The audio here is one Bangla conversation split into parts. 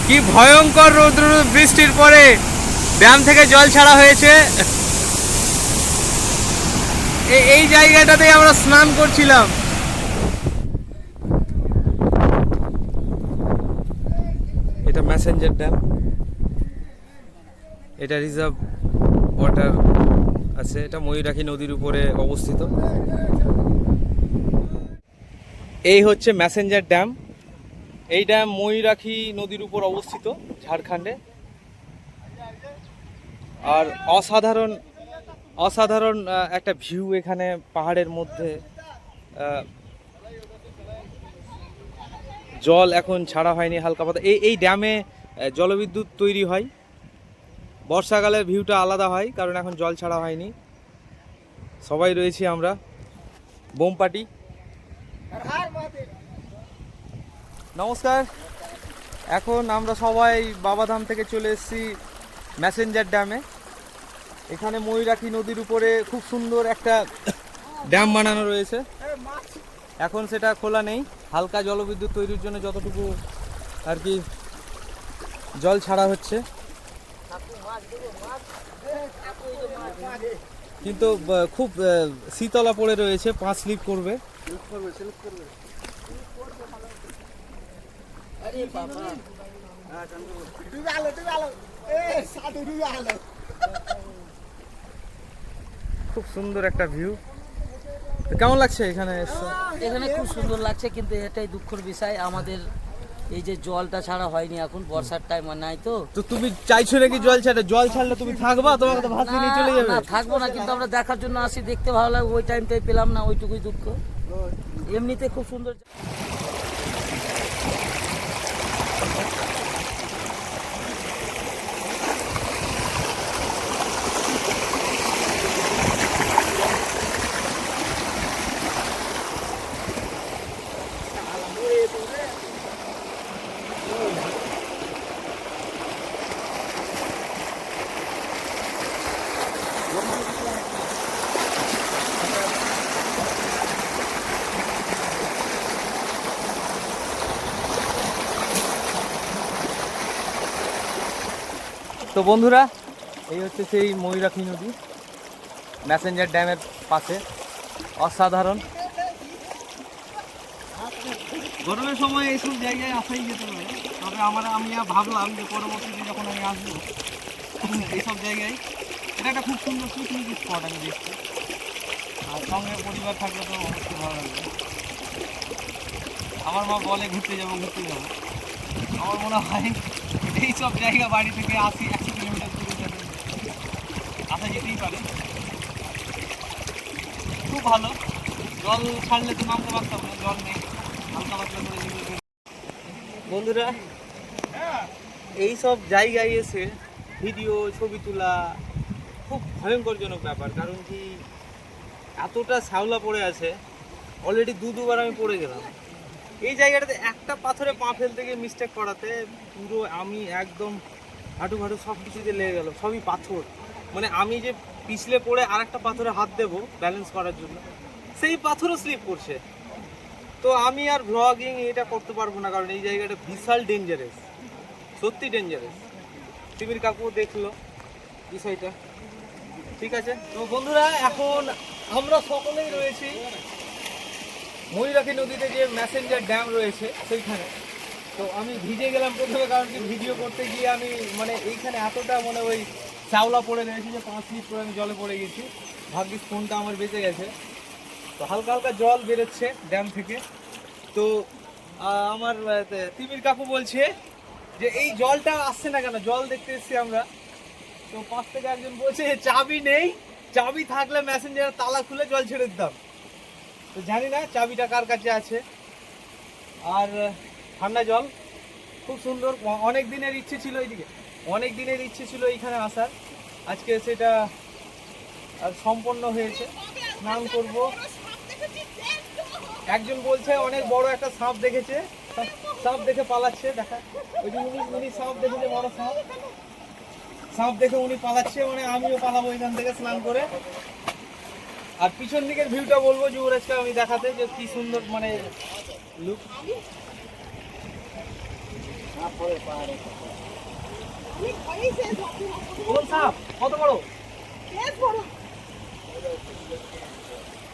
কি ভয়ঙ্কর রৌদ্র বৃষ্টির পরে ড্যাম থেকে জল ছাড়া হয়েছে। এই জায়গাটাতে আমরা স্নান করছিলাম। এটা ম্যাসেঞ্জার ড্যাম, এটা রিজার্ভ ওয়াটার আছে। এটা ময়ূরাক্ষী নদীর উপরে অবস্থিত। এই হচ্ছে ম্যাসেঞ্জার ড্যাম। এই ড্যাম ময়ূরাক্ষী নদীর উপর অবস্থিত ঝাড়খণ্ডে। আর অসাধারণ অসাধারণ একটা ভিউ এখানে পাহাড়ের মধ্যে। জল এখন ছাড়া হয়নি, হালকা পাতা। এই ড্যামে জলবিদ্যুৎ তৈরি হয়। বর্ষাকালের ভিউটা আলাদা হয়, কারণ এখন জল ছাড়া হয়নি। সবাই রয়েছি আমরা, বোম পার্টি। নমস্কার। এখন আমরা সবাই বাবাধাম থেকে চলে এসেছি ম্যাসেঞ্জার ড্যামে। এখানে ময়ূরাক্ষী নদীর উপরে খুব সুন্দর একটা ড্যাম বানানো রয়েছে। এখন সেটা খোলা নেই, হালকা জলবিদ্যুৎ তৈরির জন্য যতটুকু আর কি জল ছাড়া হচ্ছে। কিন্তু খুব শীতলা পড়ে রয়েছে, পা স্লিপ করবে। খুব সুন্দর একটা ভিউ। কেমন লাগছে এখানে এসে? এখানে খুব সুন্দর লাগছে, কিন্তু এটাই দুঃখের বিষয়, আমাদের এই যে জলটা ছাড়া হয়নি। এখন বর্ষার টাইম নাই তো। তো তুমি চাইছো নাকি জল ছাড়া? জল ছাড়লে তুমি থাকবা, তোমাকে তো ভাসিয়ে নিয়ে চলে যাবে। না, থাকবো না, কিন্তু আমরা দেখার জন্য আসি, দেখতে ভালো লাগে। ওই টাইমটাই পেলাম না, ওইটুকুই দুঃখ। এমনিতে খুব সুন্দর। তো বন্ধুরা, এই হচ্ছে সেই ময়ূরাক্ষী নদী ম্যাসেঞ্জার ড্যামের পাশে। অসাধারণ। গরমের সময় এইসব জায়গায় আসাই যেতে পারে, তবে আমি ভাবলাম যে পরবর্তীতে যখন আমি আসবো এইসব জায়গায়, এটা একটা খুব সুন্দর পিকনিক স্পট আমি দেখছি। আর সঙ্গে পরিবার থাকলে তো অবশ্যই ভালো লাগবে। আমার মা বলে ঘুরতে যাবো। আমার মনে হয় এইসব জায়গা বাড়ি থেকে 80-100 কিলোমিটার দূরে যাবে, আসা যেতেই পারে। খুব ভালো। জল ছাড়লে তো নামতে পারতাম না, জল নেই, হালকা পাতলা করে যেগুলো। বন্ধুরা, এইসব জায়গায় এসে ভিডিও ছবি তোলা খুব ভয়ঙ্করজনক ব্যাপার। কারণ কি, এতটা শ্যাওলা পড়ে আছে, অলরেডি দুবার আমি পড়ে গেলাম। এই জায়গাটাতে একটা পাথরে পা ফেলতে গিয়ে মিস্টেক করাতে পুরো আমি একদম হাঁটু সব কিছুতে লেগে গেল। সবই পাথর। মানে আমি যে পিছলে পড়ে আর একটা পাথরে হাত দেবো ব্যালেন্স করার জন্য, সেই পাথরও স্লিপ করছে। তো আমি আর ভ্লগিং এটা করতে পারবো না, কারণ এই জায়গাটা বিশাল ডেঞ্জারাস, সত্যি ডেঞ্জারাস। টিভির কাকু দেখলো বিষয়টা। ঠিক আছে, তো বন্ধুরা, এখন আমরা সকলেই রয়েছি ময়ূরাক্ষী নদীতে যে ম্যাসেঞ্জার ড্যাম রয়েছে সেইখানে। তো আমি ভিজে গেলাম প্রথমে, কারণ কি ভিডিও করতে গিয়ে আমি এইখানে এতটা ওই শ্যাওলা পড়ে রয়েছে যে 5 মিনিট পরে আমি জলে পড়ে গেছি। ভাগ্যিস ফোনটা আমার বেঁচে গেছে। তো হালকা হালকা জল বেরোচ্ছে ড্যাম থেকে। তো আমার তিমির কাকু বলছে যে এই জলটা আসছে না কেন, জল দেখতে এসেছি আমরা। তো পাশ থেকে একজন বলছে চাবি নেই, চাবি থাকলে ম্যাসেঞ্জারের তালা খুলে জল ছেড়ে দিতাম। তো জানি না চাবিটা কার কাছে আছে। আর ঠান্ডা জল, খুব সুন্দর। অনেক দিনের ইচ্ছে ছিল এইখানে আসার। আজকে সেটা আর সম্পন্ন হয়েছে। স্নান করব। একজন বলছে অনেক বড় একটা সাপ দেখেছে, সাপ দেখে পালাচ্ছে। দেখা ওই যে উনি সাপ দেখেছে, বড় সাপ দেখে উনি পালাচ্ছে। আমিও পালাবো এখান থেকে স্নান করে। আর পিছন দিকের ভিউটা বলবো যুবরাজকে আমি দেখাতে, যে কি সুন্দর লুক। কোন সাপ? কত বড়?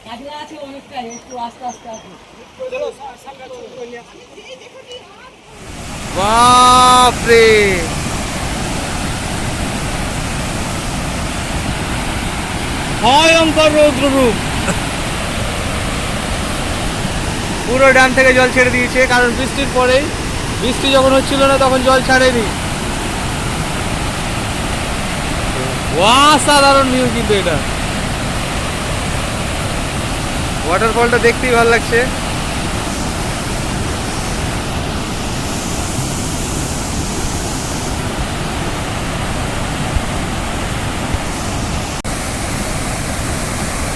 কাজলা আছে অনেকটা, একটু আস্তে আস্তে আসুন। বাপরে, ভয়ঙ্কর রৌদ্র রূপ। পুরো ড্যাম থেকে জল ছেড়ে দিয়েছে, কারণ বৃষ্টির পরেই, বৃষ্টি যখন হচ্ছিল না তখন জল ছাড়েনি। অসাধারণ ভিউ কিন্তু এটা, ওয়াটারফলটা দেখতেই ভালো লাগছে।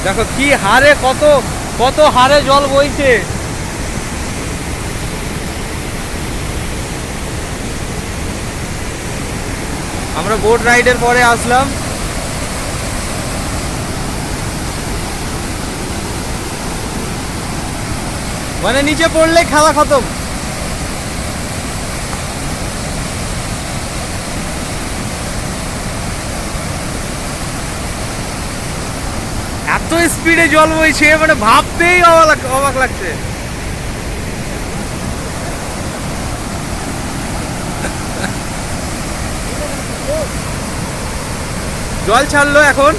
দেখো কি হারে, কত কত হারে জল বইছে। আমরা বোট রাইডের পরে আসলাম। মানে নিচে পড়লে খেলা খতম। এত স্পিডে জল বইছে, মানে ভাবতেই অবাক লাগছে। জল ছাড়লো এখন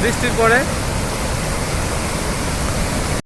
বৃষ্টির পরে।